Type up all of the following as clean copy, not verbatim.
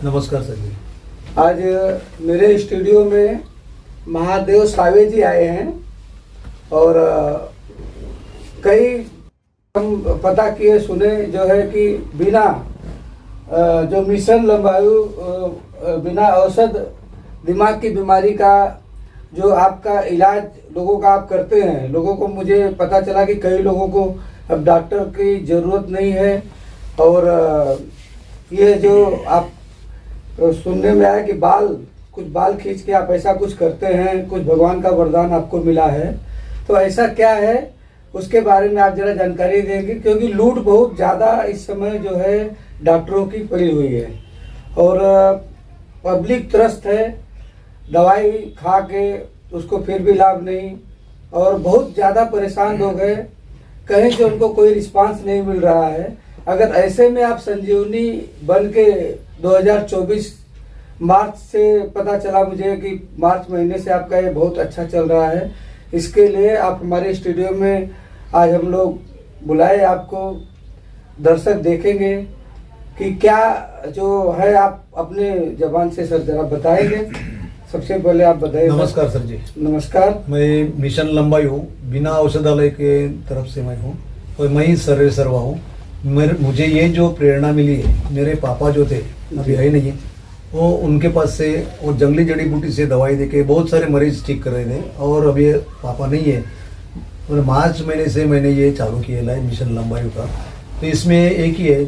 नमस्कार सर जी। आज मेरे स्टूडियो में महादेव सावे जी आए हैं और कई हम पता किए सुने जो है कि बिना जो मिशन लंबायु बिना औषध दिमाग की बीमारी का जो आपका इलाज लोगों का आप करते हैं। लोगों को मुझे पता चला कि कई लोगों को अब डॉक्टर की ज़रूरत नहीं है और ये जो आप सुनने में आया कि कुछ बाल खींच के आप ऐसा कुछ करते हैं, कुछ भगवान का वरदान आपको मिला है, तो ऐसा क्या है उसके बारे में आप जरा जानकारी देंगे, क्योंकि लूट बहुत ज़्यादा इस समय जो है डॉक्टरों की पड़ी हुई है और पब्लिक त्रस्त है। दवाई खा के उसको फिर भी लाभ नहीं और बहुत ज़्यादा परेशान लोग हैं, कहीं से उनको कोई रिस्पांस नहीं मिल रहा है। अगर ऐसे में आप संजीवनी बन के 2024 मार्च से पता चला मुझे कि मार्च महीने से आपका ये बहुत अच्छा चल रहा है, इसके लिए आप हमारे स्टूडियो में आज हम लोग बुलाए आपको। दर्शक देखेंगे कि क्या जो है, आप अपने जबान से सर जरा बताएंगे। सबसे पहले आप बताइए। नमस्कार सर जी। नमस्कार। मैं मिशन लंबायु बिना औषधालय के तरफ से मैं हूँ और मैं ही सर्वे सर्वा हूँ। मुझे ये जो प्रेरणा मिली है, मेरे पापा जो थे अभी है नहीं, वो उनके पास से वो जंगली जड़ी बूटी से दवाई देके बहुत सारे मरीज ठीक कर रहे थे और अभी पापा नहीं है और मार्च महीने से मैंने ये चालू किया है मिशन लंबायु का। तो इसमें एक ही है,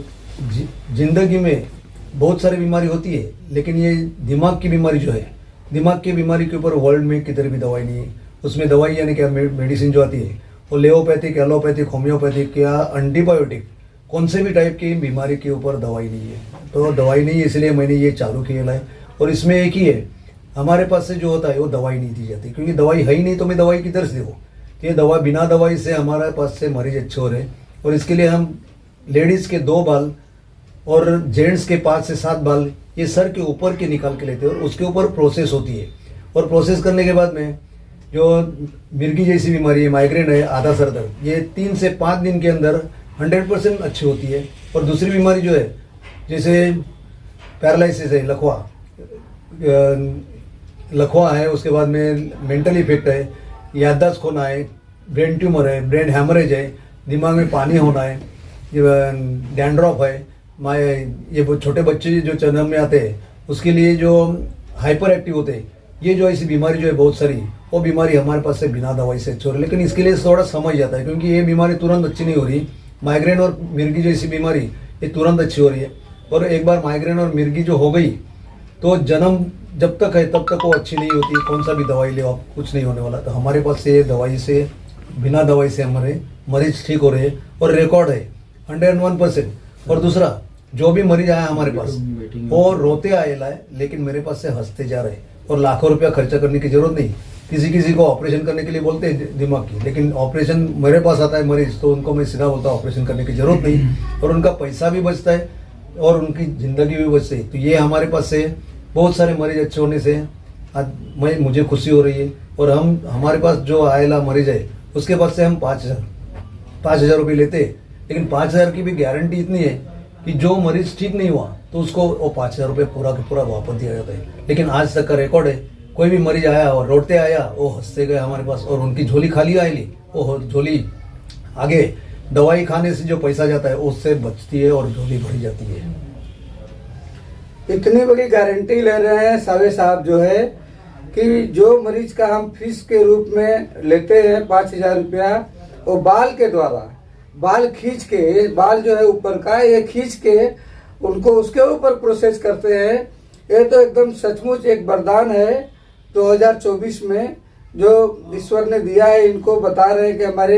जिंदगी में बहुत सारी बीमारी होती है, लेकिन ये दिमाग की बीमारी जो है, दिमाग की बीमारी के ऊपर वर्ल्ड में किधर भी दवाई नहीं है। उसमें दवाई यानी क्या मेडिसिन जो आती है वो लेओपैथिक, एलोपैथिक, होम्योपैथिक या एंटीबायोटिक, कौन से भी टाइप की बीमारी के ऊपर दवाई नहीं है। तो दवाई नहीं है, इसलिए मैंने ये चालू किया है। और इसमें एक ही है, हमारे पास से जो होता है वो दवाई नहीं दी जाती, क्योंकि दवाई है ही नहीं तो मैं दवाई किधर से दूँ। तो ये दवा बिना दवाई से हमारे पास से मरीज अच्छे हो रहे हैं और इसके लिए हम लेडीज़ के 2 बाल और जेंट्स के 5 से 7 बाल ये सर के ऊपर के निकाल के लेते हैं और उसके ऊपर प्रोसेस होती है। और प्रोसेस करने के बाद में जो मिर्गी जैसी बीमारी है, माइग्रेन है, आधा सर दर्द, ये 3 से 5 दिन के अंदर 100% अच्छी होती है। और दूसरी बीमारी जो है, जैसे पैरालिसिस है, लकवा है, उसके बाद में मेंटल इफेक्ट है, याददाश्त खोना है, ब्रेन ट्यूमर है, ब्रेन हैमरेज है, दिमाग में पानी होना है, डैंड्रॉफ है, ये छोटे बच्चे जो जन्म में आते हैं उसके लिए जो हाइपर एक्टिव होते हैं, ये जो ऐसी बीमारी जो है बहुत सारी, वो बीमारी हमारे पास से बिना दवाई से अच्छी हो रही है। लेकिन इसके लिए थोड़ा समय जाता है, क्योंकि ये बीमारी तुरंत अच्छी नहीं हो रही। माइग्रेन और मिर्गी जैसी बीमारी ये तुरंत अच्छी हो रही है और एक बार माइग्रेन और मिर्गी जो हो गई तो जन्म जब तक है तब तक वो अच्छी नहीं होती। कौन सा भी दवाई ले आप, कुछ नहीं होने वाला। तो हमारे पास से दवाई से, बिना दवाई से हमारे मरीज ठीक हो रहे हैं और रिकॉर्ड है 101%। और दूसरा, जो भी मरीज आया हमारे पास वो रोते आए लाए, लेकिन मेरे पास से हंसते जा रहे और लाखों रुपया खर्चा करने की जरूरत नहीं। किसी को ऑपरेशन करने के लिए बोलते हैं दिमाग की, लेकिन ऑपरेशन मेरे पास आता है मरीज तो उनको मैं सीधा बोलता हूँ ऑपरेशन करने की जरूरत नहीं और उनका पैसा भी बचता है और उनकी जिंदगी भी बचती है। तो ये हमारे पास से बहुत सारे मरीज अच्छे होने से आज मुझे खुशी हो रही है। और हमारे पास जो आयला मरीज है उसके पास से हम 5,000 रुपये लेते हैं, लेकिन 5,000 की भी गारंटी इतनी है कि जो मरीज ठीक नहीं हुआ तो उसको वो 5,000 रुपये पूरा का पूरा वापस दिया जाता है। लेकिन आज तक का रिकॉर्ड है, कोई भी मरीज आया और रोते आया, वो हंसते गए हमारे पास और उनकी झोली खाली आएगी, वो झोली आगे दवाई खाने से जो पैसा जाता है उससे बचती है और झोली भरी जाती है। इतनी बड़ी गारंटी ले रहे हैं सावे साहब जो है कि जो मरीज का हम फीस के रूप में लेते हैं 5,000 रुपया, वो बाल के द्वारा बाल खींच के, बाल जो है ऊपर का ये खींच के उनको उसके ऊपर प्रोसेस करते हैं। ये तो एकदम सचमुच एक वरदान है 2024 में जो ईश्वर ने दिया है। इनको बता रहे हैं कि हमारे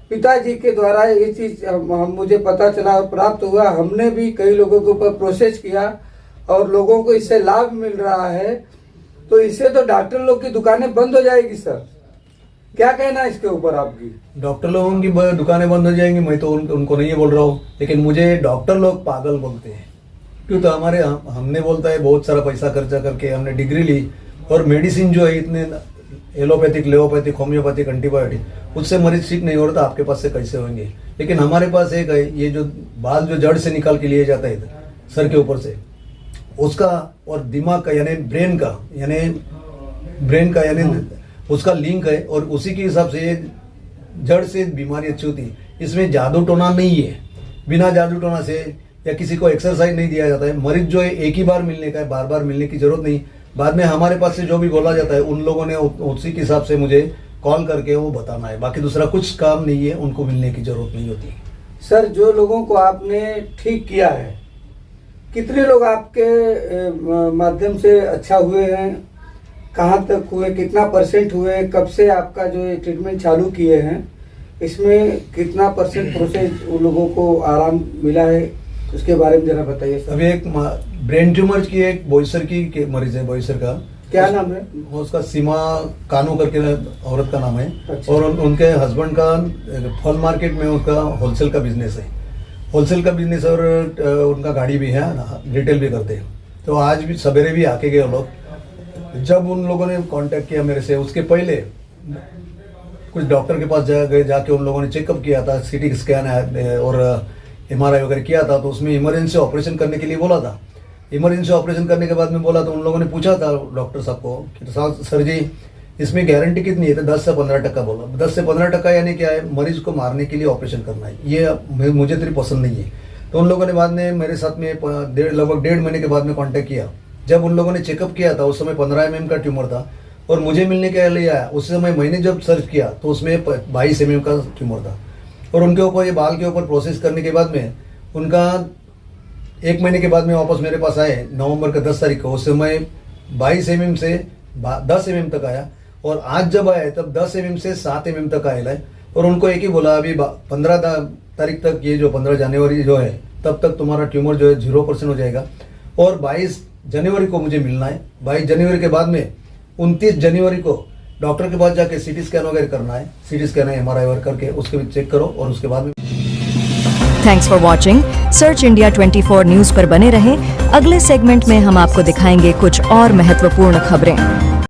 पिताजी के द्वारा ये चीज़ मुझे पता चला और प्राप्त हुआ। हमने भी कई लोगों के ऊपर प्रोसेस किया और लोगों को इससे लाभ मिल रहा है। तो इससे तो डॉक्टर लोग की दुकानें बंद हो जाएगी सर, क्या कहना है इसके ऊपर आपकी? डॉक्टर लोगों की दुकानें बंद हो जाएंगी, मैं तो उनको नहीं बोल रहा हूँ, लेकिन मुझे डॉक्टर लोग पागल बोलते हैं। क्यों? तो हमने बोलता है बहुत सारा पैसा खर्चा करके हमने डिग्री ली और मेडिसिन जो है इतने एलोपैथिक, लेओपैथिक, होम्योपैथिक, एंटीबायोटिक, उससे मरीज ठीक नहीं हो रहा, तो आपके पास से कैसे होंगे? लेकिन हमारे पास एक है, ये जो बाल जो जड़ से निकाल के लिए जाता है सर के ऊपर से, उसका और दिमाग का यानी ब्रेन का यानी उसका लिंक है, और उसी के हिसाब से ये जड़ से बीमारी अच्छी होती है। इसमें जादू टोना नहीं है, बिना जादू टोना से या किसी को एक्सरसाइज नहीं दिया जाता है। मरीज जो है एक ही बार मिलने का है, बार बार मिलने की जरूरत नहीं। बाद में हमारे पास से जो भी बोला जाता है उन लोगों ने उसी के हिसाब से मुझे कॉल करके वो बताना है, बाकी दूसरा कुछ काम नहीं है, उनको मिलने की जरूरत नहीं होती। सर, जो लोगों को आपने ठीक किया है, कितने लोग आपके माध्यम से अच्छा हुए हैं, कहाँ तक हुए, कितना परसेंट हुए, कब से आपका जो ये ट्रीटमेंट चालू किए हैं, इसमें कितना परसेंट प्रोसेस उन लोगों को आराम मिला है, उसके बारे में जरा बताइए सर। अभी एक ब्रेन ट्यूमर की एक बोईसर की मरीज है, बोईसर का क्या नाम है? उसका सीमा कानू करके औरत का नाम है। अच्छा। और उनके हस्बैंड का फल मार्केट में उसका होलसेल का बिजनेस है, और उनका गाड़ी भी है, रिटेल भी करते हैं। तो आज भी सवेरे भी आके गए लोग। जब उन लोगों ने कांटेक्ट किया मेरे से, उसके पहले कुछ डॉक्टर के पास जाके उन लोगों ने चेकअप किया था, सीटी स्कैन और MRI वगैरह किया था। तो उसमें इमरजेंसी ऑपरेशन करने के लिए बोला था। इमरजेंसी ऑपरेशन करने के बाद में बोला तो उन लोगों ने पूछा था डॉक्टर साहब को कि सर जी इसमें गारंटी कितनी है? तो 10 से 15% बोला। 10 से 15% यानी क्या है, मरीज को मारने के लिए ऑपरेशन करना है, ये मुझे तेरी पसंद नहीं है। तो उन लोगों ने बाद में मेरे साथ में लगभग 1.5 महीने के बाद में कांटेक्ट किया। जब उन लोगों ने चेकअप किया था उस समय 15 mm का ट्यूमर था, और मुझे मिलने के लिए आया उस समय मैंने जब सर्च किया तो उसमें 22 mm का ट्यूमर था। और उनके ऊपर ये बाल के ऊपर प्रोसेस करने के बाद में उनका 1 महीने के बाद में वापस मेरे पास आए, नवंबर का 10 तारीख को। उस समय 22 mm से 10 mm तक आया, और आज जब आया तब 10 mm से 7 mm तक आया है। और उनको एक ही बोला अभी 15 तारीख तक, ये जो 15 जनवरी जो है तब तक तुम्हारा ट्यूमर जो है 0% हो जाएगा, और 22 जनवरी को मुझे मिलना है। 22 जनवरी के बाद में 29 जनवरी को डॉक्टर के पास जाके CT स्कैन वगैरह करना है। CT स्कैन है, MRI वगैरह करके उसके भी चेक करो, और उसके बाद में। Thanks for watching. Search India 24 news पर बने रहें। अगले सेगमेंट में हम आपको दिखाएंगे कुछ और महत्वपूर्ण खबरें।